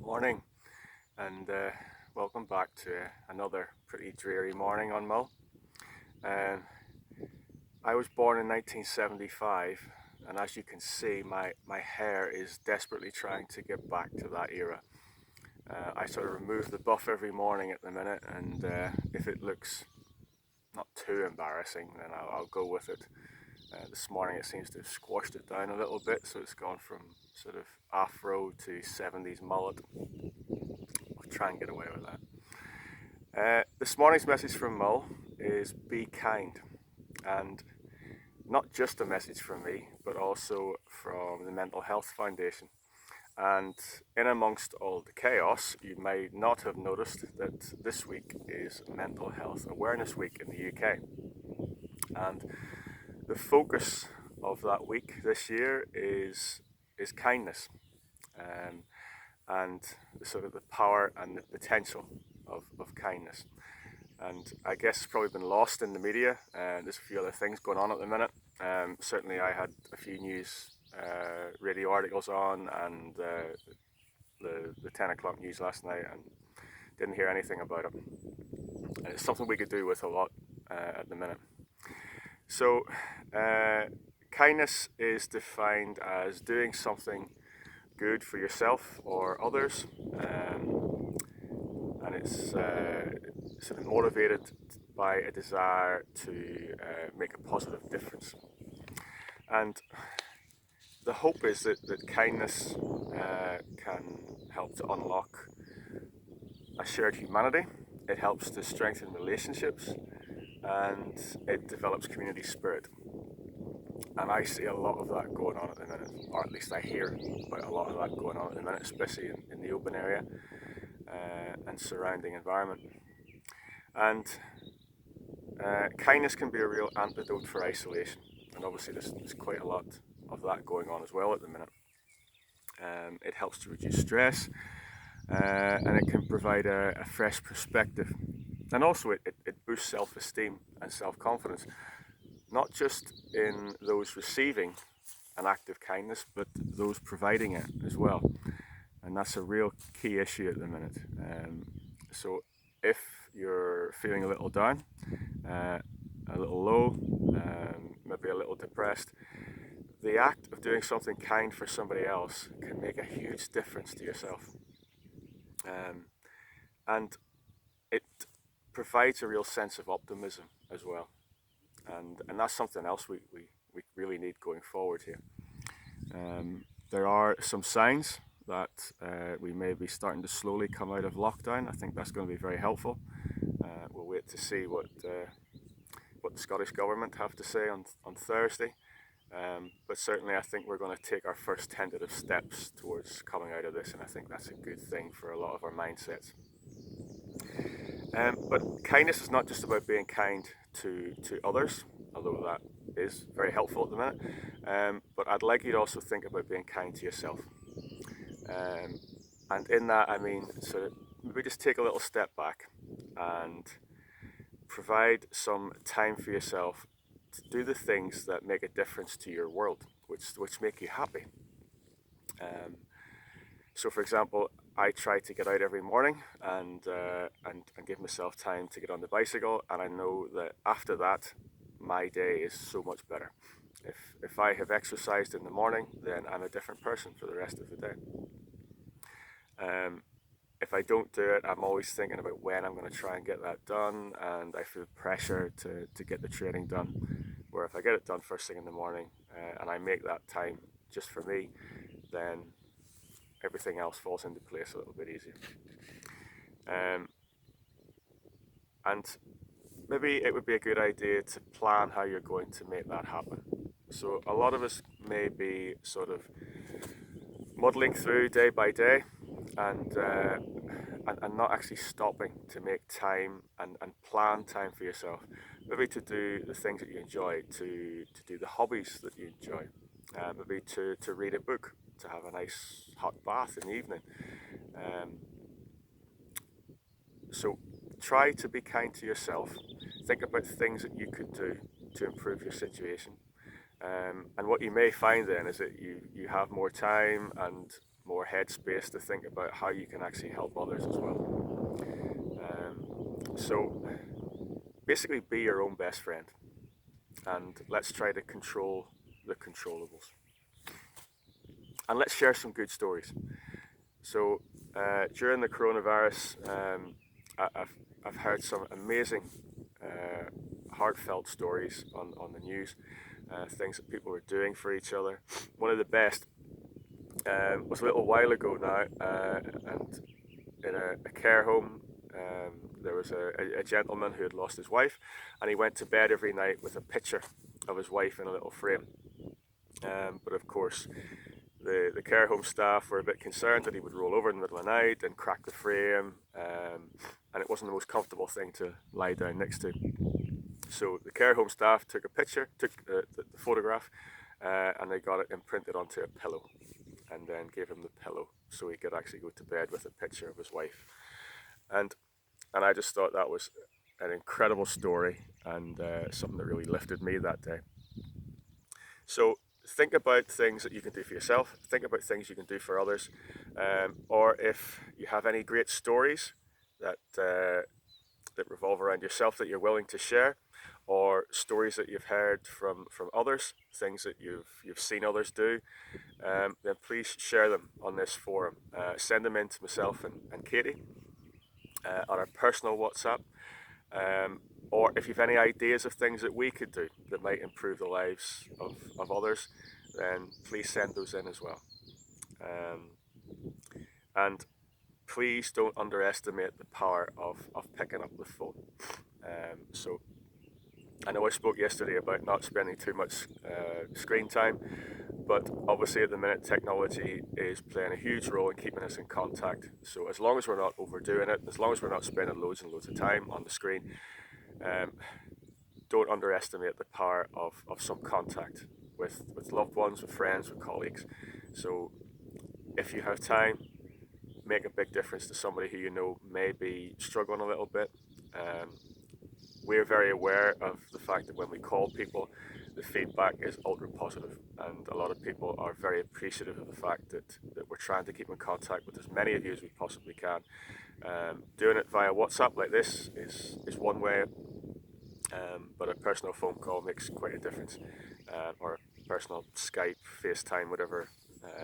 Morning, and welcome back to another pretty dreary morning on Mull. Um, I was born in 1975, and as you can see, my hair is desperately trying to get back to that era. I sort of remove the buff every morning at the minute, and if it looks not too embarrassing, then I'll go with it. This morning it seems to have squashed it down a little bit, so it's gone from sort of afro to 70s mullet. I'll try and get away with that. This morning's message from Mull is be kind, and not just a message from me, but also from the Mental Health Foundation. And in amongst all the chaos, you may not have noticed that this week is Mental Health Awareness Week in the UK. And the focus of that week this year is kindness, um, and sort of the power and the potential of kindness. And I guess it's probably been lost in the media. There's a few other things going on at the minute. Certainly, I had a few news radio articles on, and the 10 o'clock news last night, and didn't hear anything about it. And it's something we could do with a lot at the minute. So, kindness is defined as doing something good for yourself or others, and it's sort of motivated by a desire to make a positive difference. And the hope is that kindness can help to unlock a shared humanity. It helps to strengthen relationships, and it develops community spirit. And I see a lot of that going on at the minute, or at least I hear about a lot of that going on at the minute, especially in the open area and surrounding environment. And kindness can be a real antidote for isolation, and obviously there's quite a lot of that going on as well at the minute. It helps to reduce stress, and it can provide a fresh perspective, and also it boosts self-esteem and self-confidence, not just in those receiving an act of kindness, but those providing it as well. And that's a real key issue at the minute. So if you're feeling a little down, a little low, maybe a little depressed, the act of doing something kind for somebody else can make a huge difference to yourself. And it provides a real sense of optimism as well. And that's something else we really need going forward here. There are some signs that we may be starting to slowly come out of lockdown. I think that's going to be very helpful. We'll wait to see what the Scottish Government have to say on Thursday. But certainly I think we're going to take our first tentative steps towards coming out of this, and I think that's a good thing for a lot of our mindsets. But kindness is not just about being kind to others, although that is very helpful at the minute. But I'd like you to also think about being kind to yourself. And in that, I mean, so maybe just take a little step back and provide some time for yourself to do the things that make a difference to your world, which make you happy. So, for example, I try to get out every morning and give myself time to get on the bicycle, and I know that after that, my day is so much better. If I have exercised in the morning, then I'm a different person for the rest of the day. If I don't do it, I'm always thinking about when I'm going to try and get that done, and I feel pressure to get the training done. Where if I get it done first thing in the morning and I make that time just for me, then everything else falls into place a little bit easier. And maybe it would be a good idea to plan how you're going to make that happen. So a lot of us may be sort of muddling through day by day, and not actually stopping to make time and plan time for yourself. Maybe to do the things that you enjoy, to do the hobbies that you enjoy, maybe to read a book, to have a nice hot bath in the evening. So try to be kind to yourself. Think about things that you could do to improve your situation. And what you may find then is that you have more time, and more headspace to think about how you can actually help others as well. So basically be your own best friend, and let's try to control the controllables. And let's share some good stories. So during the coronavirus, I've heard some amazing heartfelt stories on the news, things that people were doing for each other. One of the best was a little while ago now, and in a care home, there was a gentleman who had lost his wife, and he went to bed every night with a picture of his wife in a little frame. But of course, the care home staff were a bit concerned that he would roll over in the middle of the night and crack the frame, and it wasn't the most comfortable thing to lie down next to. So the care home staff took the photograph, and they got it imprinted onto a pillow, and then gave him the pillow so he could actually go to bed with a picture of his wife. And I just thought that was an incredible story, and something that really lifted me that day. So think about things that you can do for yourself, think about things you can do for others, or if you have any great stories that revolve around yourself that you're willing to share, or stories that you've heard from others, things that you've seen others do, then please share them on this forum. Send them in to myself and Katie on our personal WhatsApp. Or if you've any ideas of things that we could do that might improve the lives of others, then please send those in as well. And please don't underestimate the power of picking up the phone. So I know I spoke yesterday about not spending too much screen time, but obviously at the minute technology is playing a huge role in keeping us in contact. So as long as we're not overdoing it, as long as we're not spending loads and loads of time on the screen, don't underestimate the power of some contact with loved ones, with friends, with colleagues. So if you have time, make a big difference to somebody who you know may be struggling a little bit. We're very aware of the fact that when we call people, the feedback is ultra positive, and a lot of people are very appreciative of the fact that we're trying to keep in contact with as many of you as we possibly can. Doing it via WhatsApp like this is one way, but a personal phone call makes quite a difference, or a personal Skype, FaceTime, whatever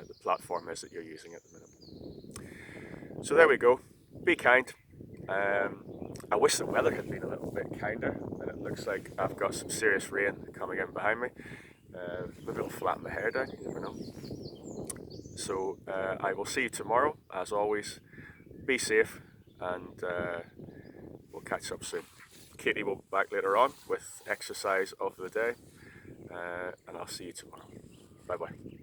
the platform is that you're using at the minute. So there we go. Be kind. I wish the weather had been a little bit kinder, and it looks like I've got some serious rain coming in behind me. Maybe it'll flatten my hair down, you never know. So I will see you tomorrow. As always, be safe, and we'll catch up soon. Katie will be back later on with exercise of the day, and I'll see you tomorrow. Bye bye.